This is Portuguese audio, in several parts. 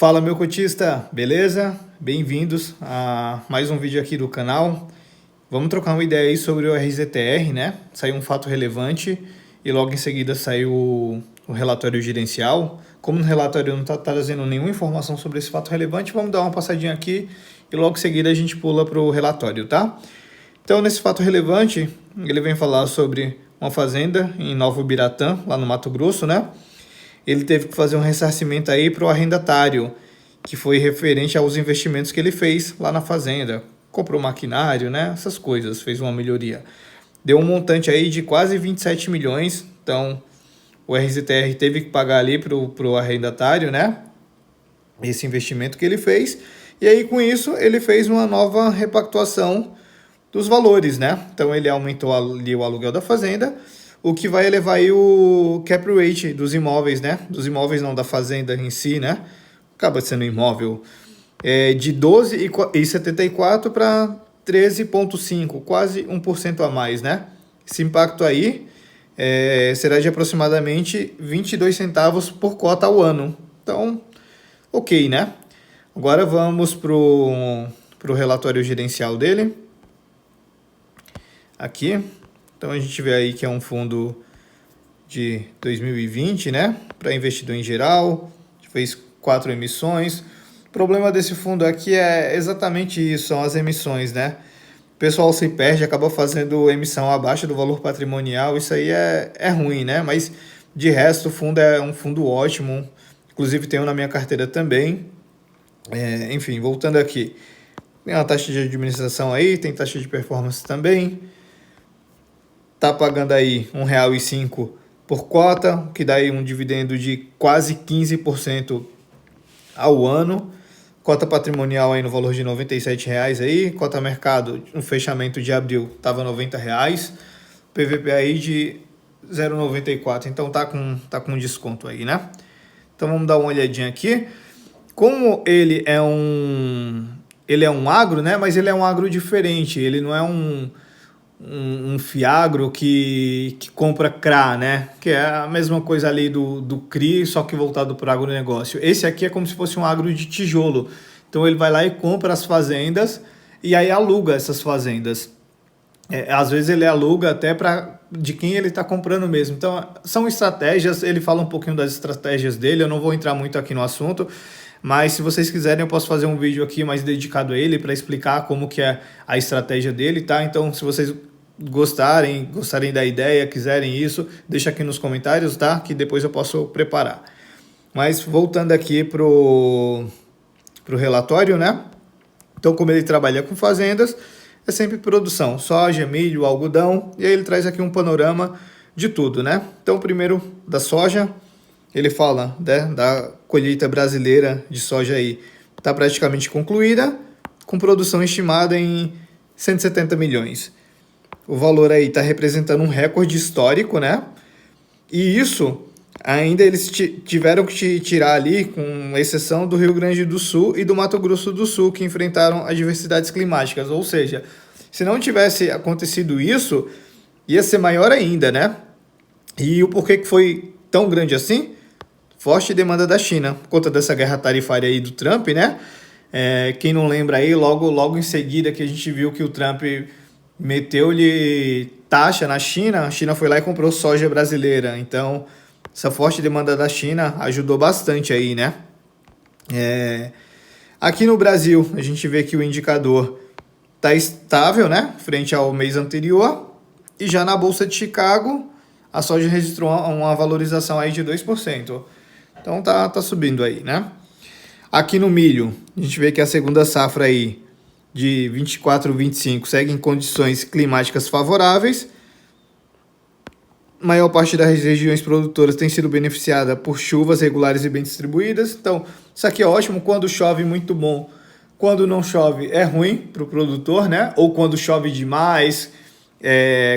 Fala, meu cotista, beleza? Bem-vindos a mais um vídeo aqui do canal. Vamos trocar uma ideia aí sobre o RZTR, né? Saiu um fato relevante e logo em seguida saiu o relatório gerencial. Como no relatório não está trazendo nenhuma informação sobre esse fato relevante, vamos dar uma passadinha aqui e logo em seguida a gente pula para o relatório, tá? Então, nesse fato relevante, ele vem falar sobre uma fazenda em Nova Ubiratã, lá no Mato Grosso, né? Ele teve que fazer um ressarcimento aí para o arrendatário, que foi referente aos investimentos que ele fez lá na fazenda. Comprou maquinário, né? Essas coisas, fez uma melhoria. Deu um montante aí de quase 27 milhões, então o RZTR teve que pagar ali para o arrendatário, né? Esse investimento que ele fez. E aí, com isso, ele fez uma nova repactuação dos valores, né? Então, ele aumentou ali o aluguel da fazenda, o que vai elevar aí o cap rate dos imóveis, né? Dos imóveis não, da fazenda em si, né? Acaba sendo imóvel. De 12,74 para 13,5, quase 1% a mais, né? Esse impacto aí será de aproximadamente 22 centavos por cota ao ano. Então, ok, né? Agora vamos pro relatório gerencial dele. Aqui. Então a gente vê aí que é um fundo de 2020, né? Para investidor em geral. A gente fez 4 emissões. O problema desse fundo aqui é exatamente isso, são as emissões, né? O pessoal se perde, acaba fazendo emissão abaixo do valor patrimonial. Isso aí é ruim, né? Mas de resto o fundo é um fundo ótimo. Inclusive tenho na minha carteira também. Enfim, voltando aqui. Tem uma taxa de administração aí, tem taxa de performance também. Tá pagando aí R$ 1,05 por cota, que dá aí um dividendo de quase 15% ao ano. Cota patrimonial aí no valor de R$ 97,00 aí. Cota mercado, no fechamento de abril, estava R$ 90,00. PVP aí de 0,94. Então tá com desconto aí, né? Então vamos dar uma olhadinha aqui. Como ele é um agro, né? Mas ele é um agro diferente. Ele não é um fiagro que compra CRA, né? Que é a mesma coisa ali do CRI, só que voltado para o agronegócio. Esse aqui é como se fosse um agro de tijolo. Então ele vai lá e compra as fazendas e aí aluga essas fazendas. Às vezes ele aluga até de quem ele está comprando mesmo. Então são estratégias, ele fala um pouquinho das estratégias dele, eu não vou entrar muito aqui no assunto, mas se vocês quiserem eu posso fazer um vídeo aqui mais dedicado a ele para explicar como que é a estratégia dele, tá? Então se vocês gostarem da ideia, quiserem isso, deixa aqui nos comentários, tá? Que depois eu posso preparar. Mas voltando aqui pro relatório, né? Então, como ele trabalha com fazendas, é sempre produção, soja, milho, algodão, e aí ele traz aqui um panorama de tudo, né? Então, primeiro da soja, ele fala, né, da colheita brasileira de soja aí, está praticamente concluída, com produção estimada em 170 milhões. O valor aí está representando um recorde histórico, né? E isso ainda eles tiveram que tirar ali, com exceção do Rio Grande do Sul e do Mato Grosso do Sul, que enfrentaram adversidades climáticas. Ou seja, se não tivesse acontecido isso, ia ser maior ainda, né? E o porquê que foi tão grande assim? Forte demanda da China, por conta dessa guerra tarifária aí do Trump, né? Quem não lembra aí, logo em seguida que a gente viu que o Trump meteu-lhe taxa na China, a China foi lá e comprou soja brasileira. Então, essa forte demanda da China ajudou bastante aí, né? Aqui no Brasil, a gente vê que o indicador está estável, né? Frente ao mês anterior. E já na Bolsa de Chicago, a soja registrou uma valorização aí de 2%. Então, tá subindo aí, né? Aqui no milho, a gente vê que a segunda safra aí, de 24 a 25 segue em condições climáticas favoráveis. A maior parte das regiões produtoras tem sido beneficiada por chuvas regulares e bem distribuídas. Então, isso aqui é ótimo. Quando chove, muito bom. Quando não chove, é ruim para o produtor, né? Ou quando chove demais,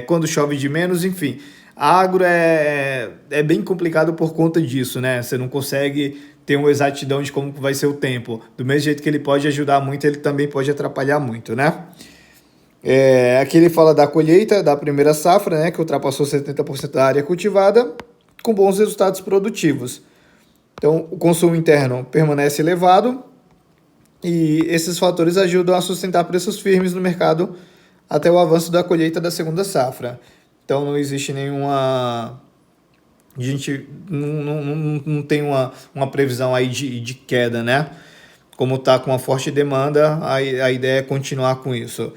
quando chove de menos, enfim. A agro é bem complicado por conta disso, né? Você não consegue ter uma exatidão de como vai ser o tempo. Do mesmo jeito que ele pode ajudar muito, ele também pode atrapalhar muito, né? Aqui ele fala da colheita da primeira safra, né? Que ultrapassou 70% da área cultivada, com bons resultados produtivos. Então, o consumo interno permanece elevado e esses fatores ajudam a sustentar preços firmes no mercado até o avanço da colheita da segunda safra. Então, não existe nenhuma... A gente não tem uma previsão aí de queda, né? Como está com uma forte demanda, a ideia é continuar com isso.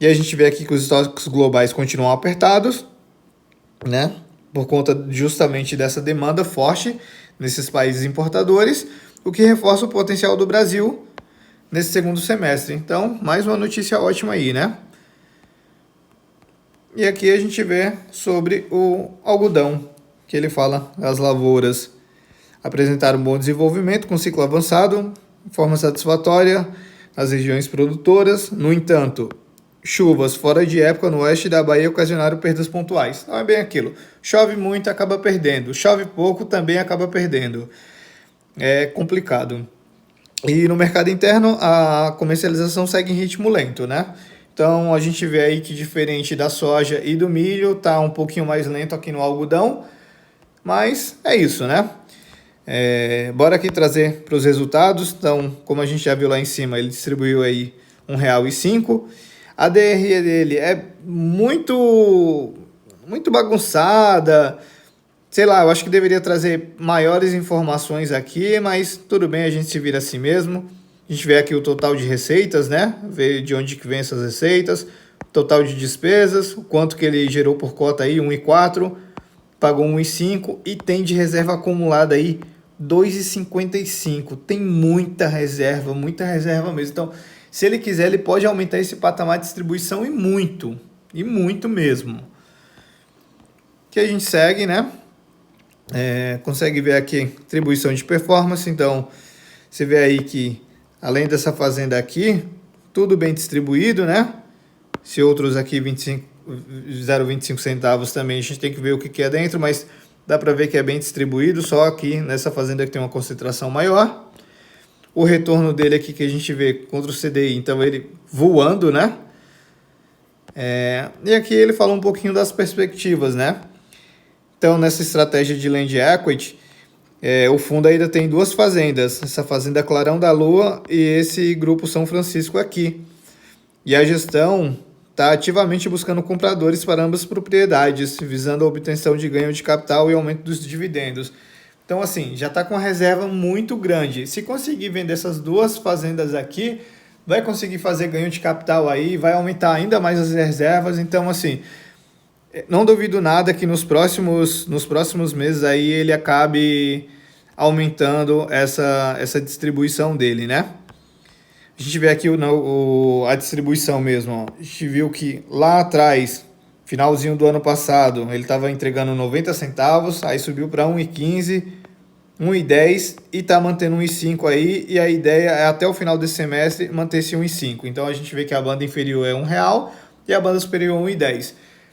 E a gente vê aqui que os estoques globais continuam apertados, né? Por conta justamente dessa demanda forte nesses países importadores, o que reforça o potencial do Brasil nesse segundo semestre. Então, mais uma notícia ótima aí, né? E aqui a gente vê sobre o algodão, que ele fala, as lavouras apresentaram um bom desenvolvimento com ciclo avançado, de forma satisfatória nas regiões produtoras. No entanto, chuvas fora de época no oeste da Bahia ocasionaram perdas pontuais. Não é bem aquilo. Chove muito, acaba perdendo. Chove pouco, também acaba perdendo. É complicado. E no mercado interno, a comercialização segue em ritmo lento, né? Então, a gente vê aí que diferente da soja e do milho, tá um pouquinho mais lento aqui no algodão. Mas é isso, né? Bora aqui trazer para os resultados. Então, como a gente já viu lá em cima, ele distribuiu aí R$ 1,05. A DRE dele é muito bagunçada. Sei lá, eu acho que deveria trazer maiores informações aqui, mas tudo bem, a gente se vira assim mesmo. A gente vê aqui o total de receitas, né? Vê de onde que vem essas receitas, total de despesas, o quanto que ele gerou por cota aí, 1,4, pagou 1,5 e tem de reserva acumulada aí 2,55. Tem muita reserva mesmo. Então, se ele quiser, ele pode aumentar esse patamar de distribuição e muito mesmo. Que a gente segue, né? Consegue ver aqui atribuição de performance. Então, você vê aí que, além dessa fazenda aqui, tudo bem distribuído, né? Se outros aqui 0,25 centavos também, a gente tem que ver o que é dentro, mas dá para ver que é bem distribuído, só aqui nessa fazenda que tem uma concentração maior. O retorno dele aqui que a gente vê contra o CDI, então ele voando, né? E aqui ele fala um pouquinho das perspectivas, né? Então, nessa estratégia de Land Equity, o fundo ainda tem duas fazendas, essa fazenda Clarão da Lua e esse grupo São Francisco aqui. E a gestão está ativamente buscando compradores para ambas as propriedades, visando a obtenção de ganho de capital e aumento dos dividendos. Então, assim, já está com uma reserva muito grande. Se conseguir vender essas duas fazendas aqui, vai conseguir fazer ganho de capital aí, vai aumentar ainda mais as reservas. Então, assim, não duvido nada que nos próximos meses aí ele acabe aumentando essa distribuição dele, né? A gente vê aqui a distribuição mesmo. Ó. A gente viu que lá atrás, finalzinho do ano passado, ele estava entregando 90 centavos, aí subiu para 1,15, 1,10 e está mantendo 1,5 aí. E a ideia é até o final desse semestre manter esse 1,5. Então a gente vê que a banda inferior é R$1 e a banda superior 1,10.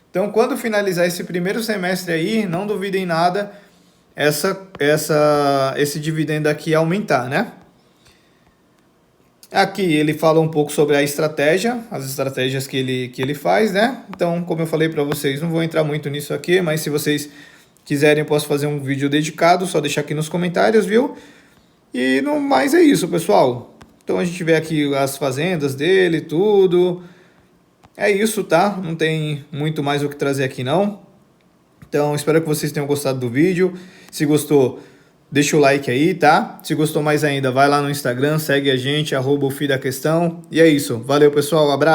Então quando finalizar esse primeiro semestre aí, não duvidem nada esse dividendo aqui aumentar, né? Aqui ele fala um pouco sobre a estratégia, as estratégias que ele faz, né? Então, como eu falei para vocês, não vou entrar muito nisso aqui, mas se vocês quiserem, eu posso fazer um vídeo dedicado, só deixar aqui nos comentários, viu? E no mais é isso, pessoal. Então a gente vê aqui as fazendas dele, tudo. É isso, tá? Não tem muito mais o que trazer aqui, não. Então, espero que vocês tenham gostado do vídeo. Se gostou, deixa o like aí, tá? Se gostou mais ainda, vai lá no Instagram, segue a gente, @o Fi da Questão. E é isso. Valeu, pessoal. Abraço.